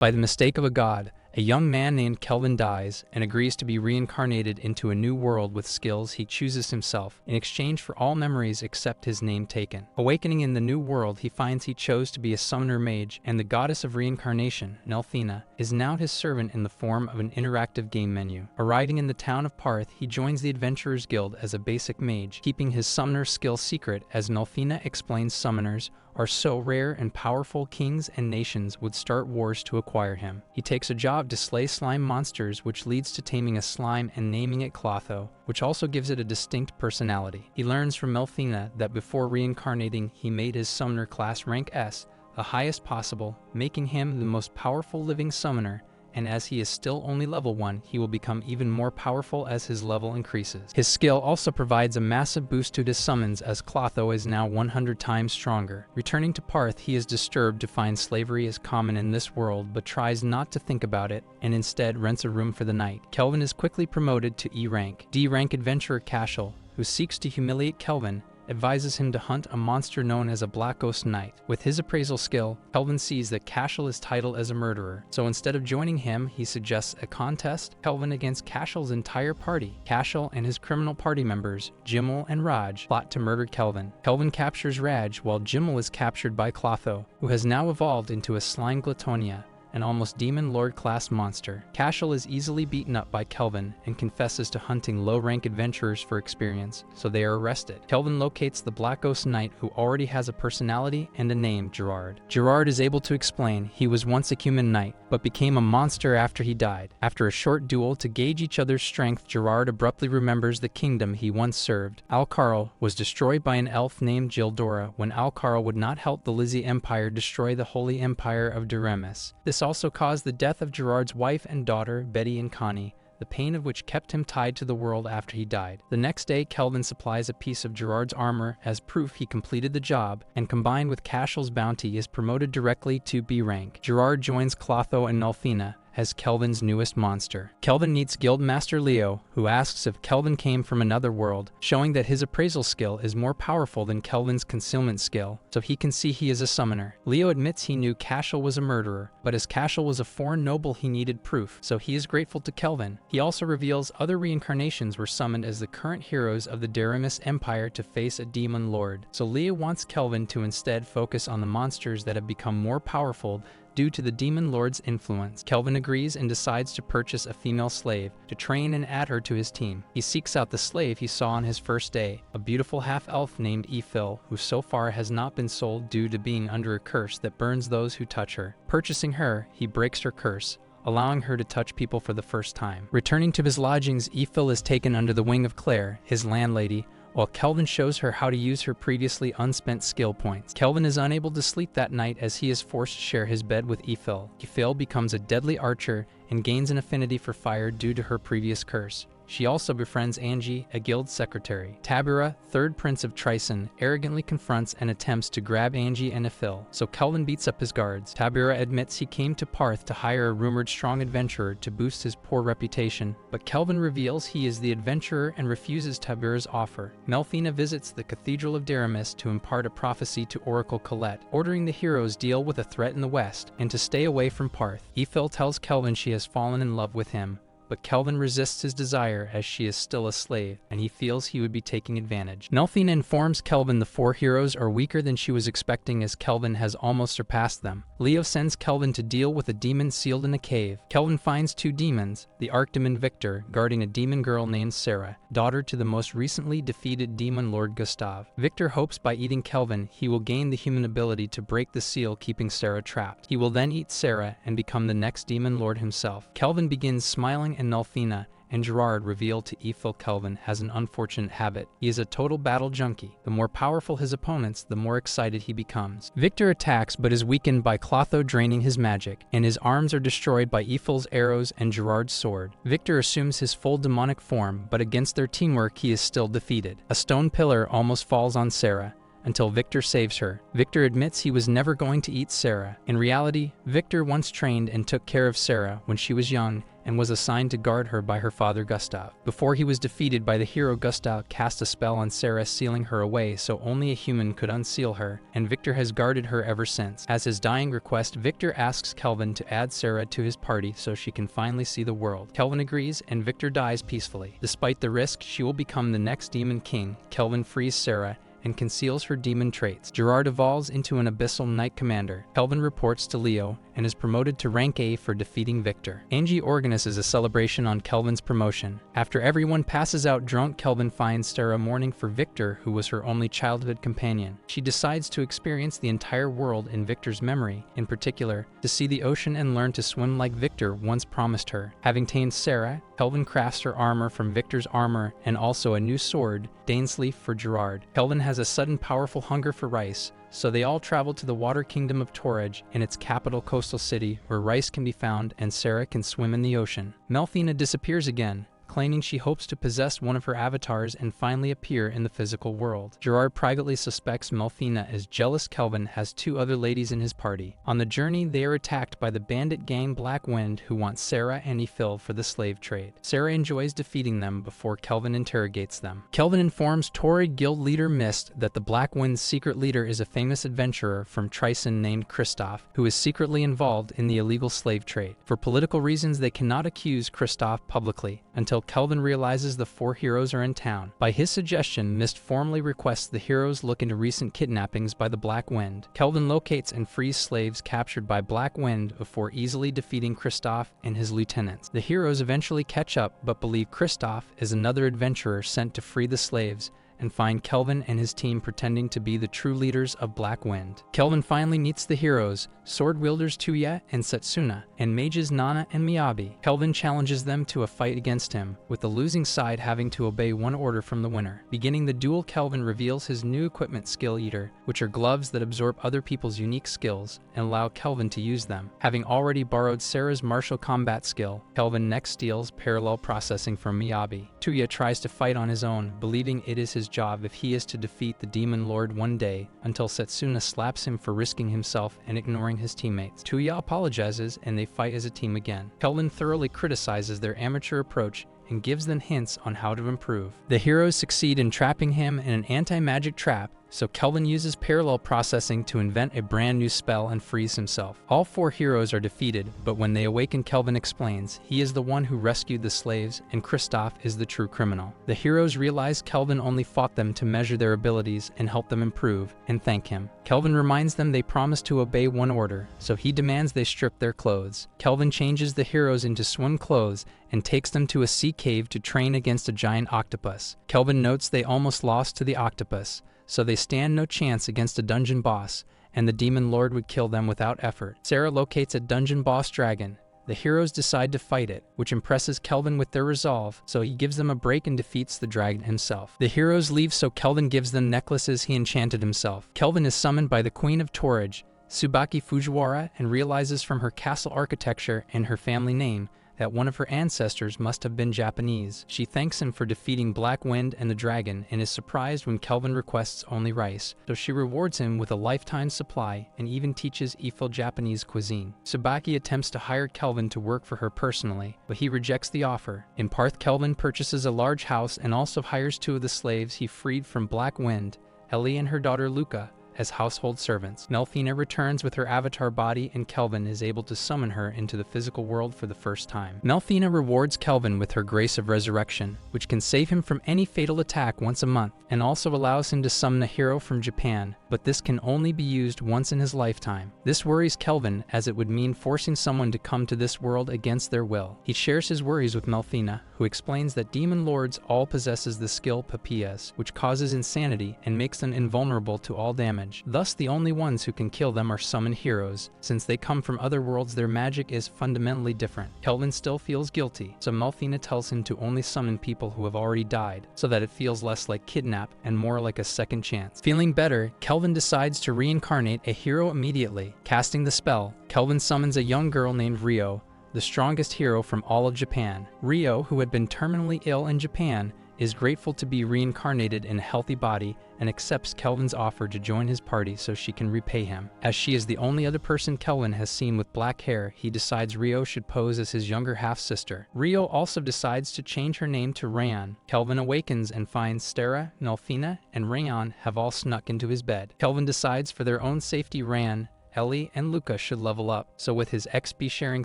By the mistake of a god, a young man named Kelvin dies and agrees to be reincarnated into a new world with skills he chooses himself in exchange for all memories except his name taken. Awakening in the new world, he finds he chose to be a summoner mage, and the goddess of reincarnation, Nelthina, is now his servant in the form of an interactive game menu. Arriving in the town of Parth, he joins the Adventurers Guild as a basic mage, keeping his summoner skill secret as Nelthina explains summoners are so rare and powerful kings and nations would start wars to acquire him. He takes a job to slay slime monsters, which leads to taming a slime and naming it Clotho, which also gives it a distinct personality. He learns from Nelthina that before reincarnating, he made his summoner class rank S, the highest possible, making him the most powerful living summoner, and as he is still only level 1, he will become even more powerful as his level increases. His skill also provides a massive boost to his summons, as Clotho is now 100 times stronger. Returning to Parth, he is disturbed to find slavery is common in this world, but tries not to think about it, and instead rents a room for the night. Kelvin is quickly promoted to E rank. D rank adventurer Cashel, who seeks to humiliate Kelvin, advises him to hunt a monster known as a Black Ghost Knight. With his appraisal skill, Kelvin sees that Cashel is titled as a murderer, so instead of joining him, he suggests a contest, Kelvin against Cashel's entire party. Cashel and his criminal party members, Jimmel and Raj, plot to murder Kelvin. Kelvin captures Raj, while Jimmel is captured by Clotho, who has now evolved into a slime Glatonia, an almost demon lord class monster. Cashel is easily beaten up by Kelvin and confesses to hunting low-rank adventurers for experience, so they are arrested. Kelvin locates the Black Ghost Knight, who already has a personality and a name, Gerard. Gerard is able to explain he was once a human knight, but became a monster after he died. After a short duel to gauge each other's strength, Gerard abruptly remembers the kingdom he once served. Alcarl was destroyed by an elf named Gildora when Alcarl would not help the Lizzie Empire destroy the Holy Empire of Duremis. This also caused the death of Gerard's wife and daughter, Betty and Connie, the pain of which kept him tied to the world after he died. The next day, Kelvin supplies a piece of Gerard's armor as proof he completed the job, and combined with Cashel's bounty is promoted directly to B rank. Gerard joins Clotho and Nelthina as Kelvin's newest monster. Kelvin meets Guildmaster Leo, who asks if Kelvin came from another world, showing that his appraisal skill is more powerful than Kelvin's concealment skill, so he can see he is a summoner. Leo admits he knew Cashel was a murderer, but as Cashel was a foreign noble, he needed proof, so he is grateful to Kelvin. He also reveals other reincarnations were summoned as the current heroes of the Duremis Empire to face a demon lord, so Leo wants Kelvin to instead focus on the monsters that have become more powerful due to the demon lord's influence. Kelvin agrees and decides to purchase a female slave to train and add her to his team. He seeks out the slave he saw on his first day, a beautiful half-elf named Ephil, who so far has not been sold due to being under a curse that burns those who touch her. Purchasing her, he breaks her curse, allowing her to touch people for the first time. Returning to his lodgings, Ephil is taken under the wing of Claire, his landlady, while Kelvin shows her how to use her previously unspent skill points. Kelvin is unable to sleep that night as he is forced to share his bed with Ephil. Ephil becomes a deadly archer and gains an affinity for fire due to her previous curse. She also befriends Angie, a guild secretary. Tabura, third prince of Trison, arrogantly confronts and attempts to grab Angie and Ephil, so Kelvin beats up his guards. Tabura admits he came to Parth to hire a rumored strong adventurer to boost his poor reputation, but Kelvin reveals he is the adventurer and refuses Tabura's offer. Nelthina visits the Cathedral of Duremis to impart a prophecy to Oracle Colette, ordering the heroes deal with a threat in the west and to stay away from Parth. Ephil tells Kelvin she has fallen in love with him, but Kelvin resists his desire as she is still a slave, and he feels he would be taking advantage. Nelthina informs Kelvin the four heroes are weaker than she was expecting, as Kelvin has almost surpassed them. Leo sends Kelvin to deal with a demon sealed in a cave. Kelvin finds two demons, the Archdemon Victor, guarding a demon girl named Sarah, daughter to the most recently defeated demon lord Gustav. Victor hopes by eating Kelvin, he will gain the human ability to break the seal keeping Sarah trapped. He will then eat Sarah and become the next demon lord himself. Kelvin begins smiling, and Nelthina and Gerard reveal to Ephil Kelvin has an unfortunate habit. He is a total battle junkie. The more powerful his opponents, the more excited he becomes. Victor attacks but is weakened by Clotho draining his magic, and his arms are destroyed by Ephil's arrows and Gerard's sword. Victor assumes his full demonic form, but against their teamwork he is still defeated. A stone pillar almost falls on Sarah, until Victor saves her. Victor admits he was never going to eat Sarah. In reality, Victor once trained and took care of Sarah when she was young and was assigned to guard her by her father Gustav. Before he was defeated by the hero, Gustav cast a spell on Sarah, sealing her away so only a human could unseal her, and Victor has guarded her ever since. As his dying request, Victor asks Kelvin to add Sarah to his party so she can finally see the world. Kelvin agrees, and Victor dies peacefully. Despite the risk she will become the next Demon King, Kelvin frees Sarah and conceals her demon traits. Gerard evolves into an abyssal knight commander. Kelvin reports to Leo and is promoted to rank A for defeating Victor. Angie organizes a celebration on Kelvin's promotion. After everyone passes out drunk, Kelvin finds Sarah mourning for Victor, who was her only childhood companion. She decides to experience the entire world in Victor's memory, in particular, to see the ocean and learn to swim like Victor once promised her. Having tamed Sarah, Kelvin crafts her armor from Victor's armor and also a new sword, Dainsleif, for Gerard. Kelvin has a sudden powerful hunger for rice, so they all travel to the water kingdom of Torridge and its capital coastal city, where rice can be found and Sarah can swim in the ocean. Melfina disappears again, claiming she hopes to possess one of her avatars and finally appear in the physical world. Gerard privately suspects Melfina as jealous Kelvin has two other ladies in his party. On the journey, they are attacked by the bandit gang Blackwind, who want Sarah and Ephil for the slave trade. Sarah enjoys defeating them before Kelvin interrogates them. Kelvin informs Torrid guild leader Mist that the Blackwind's secret leader is a famous adventurer from Trison named Christoph, who is secretly involved in the illegal slave trade. For political reasons, they cannot accuse Christoph publicly until Kelvin realizes the four heroes are in town. By his suggestion, Mist formally requests the heroes look into recent kidnappings by the Black Wind. Kelvin locates and frees slaves captured by Black Wind before easily defeating Christoph and his lieutenants. The heroes eventually catch up but believe Christoph is another adventurer sent to free the slaves, and find Kelvin and his team pretending to be the true leaders of Black Wind. Kelvin finally meets the heroes, sword wielders Tuya and Setsuna, and mages Nana and Miyabi. Kelvin challenges them to a fight against him, with the losing side having to obey one order from the winner. Beginning the duel, Kelvin reveals his new equipment, Skill Eater, which are gloves that absorb other people's unique skills and allow Kelvin to use them. Having already borrowed Sarah's martial combat skill, Kelvin next steals parallel processing from Miyabi. Tuya tries to fight on his own, believing it is his job if he is to defeat the Demon Lord one day, until Setsuna slaps him for risking himself and ignoring his teammates. Tuya apologizes and they fight as a team again. Kelvin thoroughly criticizes their amateur approach and gives them hints on how to improve. The heroes succeed in trapping him in an anti-magic trap, so Kelvin uses parallel processing to invent a brand new spell and frees himself. All four heroes are defeated, but when they awaken, Kelvin explains he is the one who rescued the slaves and Christoph is the true criminal. The heroes realize Kelvin only fought them to measure their abilities and help them improve, and thank him. Kelvin reminds them they promised to obey one order, so he demands they strip their clothes. Kelvin changes the heroes into swim clothes and takes them to a sea cave to train against a giant octopus. Kelvin notes they almost lost to the octopus, so they stand no chance against a dungeon boss, and the Demon Lord would kill them without effort. Sarah locates a dungeon boss dragon. The heroes decide to fight it, which impresses Kelvin with their resolve, so he gives them a break and defeats the dragon himself. The heroes leave, so Kelvin gives them necklaces he enchanted himself. Kelvin is summoned by the Queen of Torridge, Tsubaki Fujiwara, and realizes from her castle architecture and her family name that one of her ancestors must have been Japanese. She thanks him for defeating Black Wind and the dragon and is surprised when Kelvin requests only rice, so she rewards him with a lifetime supply and even teaches Ephil Japanese cuisine. Tsubaki attempts to hire Kelvin to work for her personally, but he rejects the offer. In Parth, Kelvin purchases a large house and also hires two of the slaves he freed from Black Wind, Ellie and her daughter Luca, as household servants. Melfina returns with her avatar body and Kelvin is able to summon her into the physical world for the first time. Melfina rewards Kelvin with her Grace of Resurrection, which can save him from any fatal attack once a month, and also allows him to summon a hero from Japan, but this can only be used once in his lifetime. This worries Kelvin, as it would mean forcing someone to come to this world against their will. He shares his worries with Melfina, who explains that Demon Lords all possesses the skill Papias, which causes insanity and makes them invulnerable to all damage. Thus, the only ones who can kill them are summoned heroes. Since they come from other worlds, their magic is fundamentally different. Kelvin still feels guilty, so Melfina tells him to only summon people who have already died, so that it feels less like kidnap and more like a second chance. Feeling better, Kelvin decides to reincarnate a hero immediately. Casting the spell, Kelvin summons a young girl named Ryo, the strongest hero from all of Japan. Ryo, who had been terminally ill in Japan, is grateful to be reincarnated in a healthy body and accepts Kelvin's offer to join his party so she can repay him. As she is the only other person Kelvin has seen with black hair, he decides Rio should pose as his younger half-sister. Rio also decides to change her name to Rayan. Kelvin awakens and finds Stera, Nelfina, and Rayan have all snuck into his bed. Kelvin decides for their own safety Rayan, Ellie, and Luca should level up, so with his XP sharing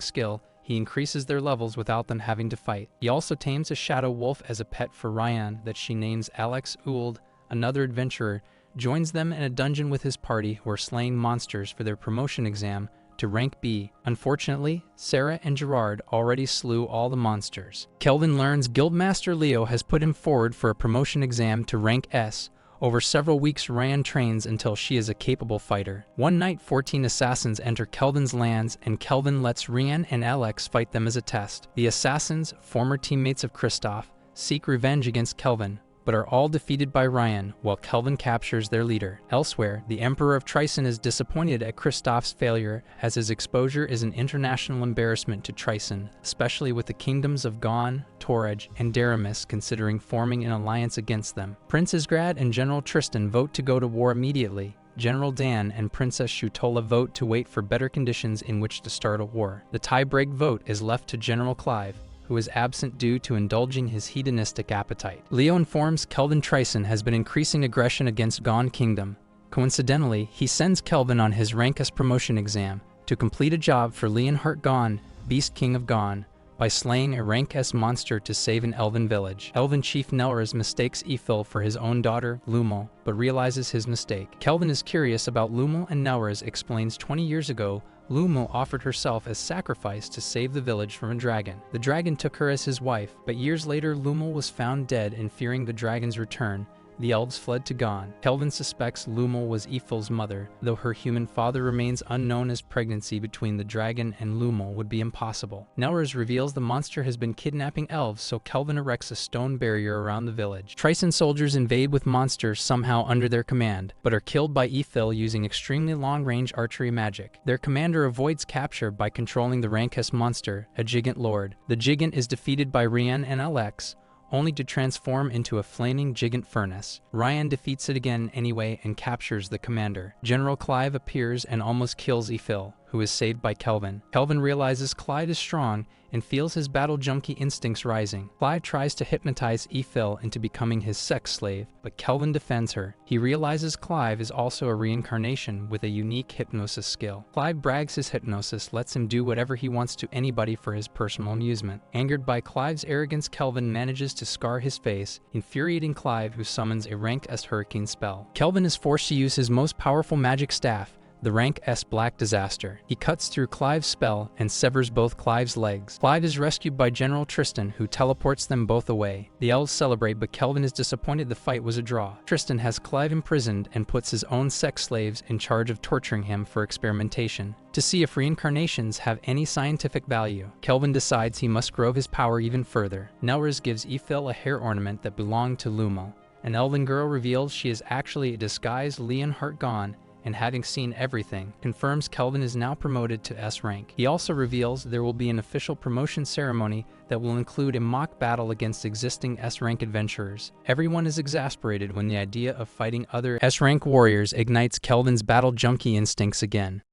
skill, he increases their levels without them having to fight. He also tames a shadow wolf as a pet for Rayan that she names Alex Uld. Another adventurer joins them in a dungeon with his party who are slaying monsters for their promotion exam to rank B. Unfortunately, Sarah and Gerard already slew all the monsters. Kelvin learns Guildmaster Leo has put him forward for a promotion exam to rank S. Over several weeks, Rayan trains until she is a capable fighter. One night, 14 assassins enter Kelvin's lands, and Kelvin lets Rayan and Alex fight them as a test. The assassins, former teammates of Kristoff, seek revenge against Kelvin, but are all defeated by Rayan, while Kelvin captures their leader. Elsewhere, the Emperor of Tryson is disappointed at Kristoff's failure, as his exposure is an international embarrassment to Tryson, especially with the kingdoms of Gon, Toreg, and Daramis considering forming an alliance against them. Prince Isgrad and General Tristan vote to go to war immediately. General Dan and Princess Shutola vote to wait for better conditions in which to start a war. The tie-break vote is left to General Clive, who is absent due to indulging his hedonistic appetite. Leo informs Kelvin Tryson has been increasing aggression against Gon Kingdom. Coincidentally, he sends Kelvin on his rank S promotion exam to complete a job for Leonhart Gon, Beast King of Gon, by slaying a rank S monster to save an elven village. Elven Chief Nelras mistakes Ifil for his own daughter, Lumel, but realizes his mistake. Kelvin is curious about Lumel, and Nelras explains 20 years ago, Lumel offered herself as sacrifice to save the village from a dragon. The dragon took her as his wife, but years later Lumel was found dead, and fearing the dragon's return, the elves fled to Gon. Kelvin suspects Lumel was Ifil's mother, though her human father remains unknown, as pregnancy between the dragon and Lumel would be impossible. Nelras reveals the monster has been kidnapping elves, so Kelvin erects a stone barrier around the village. Tryson soldiers invade with monsters somehow under their command, but are killed by Ifil using extremely long-range archery magic. Their commander avoids capture by controlling the rank S monster, a Gigant Lord. The Gigant is defeated by Rayan and Alex, only to transform into a flaming gigant furnace. Rayan defeats it again anyway and captures the commander. General Clive appears and almost kills Ifil, who is saved by Kelvin. Kelvin realizes Clive is strong and feels his battle junkie instincts rising. Clive tries to hypnotize Ifil into becoming his sex slave, but Kelvin defends her. He realizes Clive is also a reincarnation with a unique hypnosis skill. Clive brags his hypnosis lets him do whatever he wants to anybody for his personal amusement. Angered by Clive's arrogance, Kelvin manages to scar his face, infuriating Clive, who summons a rank S hurricane spell. Kelvin is forced to use his most powerful magic staff, the rank S Black Disaster. He cuts through Clive's spell and severs both Clive's legs. Clive is rescued by General Tristan, who teleports them both away. The elves celebrate, but Kelvin is disappointed the fight was a draw. Tristan has Clive imprisoned and puts his own sex slaves in charge of torturing him for experimentation, to see if reincarnations have any scientific value. Kelvin decides he must grow his power even further. Nelras gives Ifil a hair ornament that belonged to Lumel. An elven girl reveals she is actually a disguised Leonhart Gon, and having seen everything, confirms Kelvin is now promoted to S rank. He also reveals there will be an official promotion ceremony that will include a mock battle against existing S rank adventurers. Everyone is exasperated when the idea of fighting other S rank warriors ignites Kelvin's battle junkie instincts again.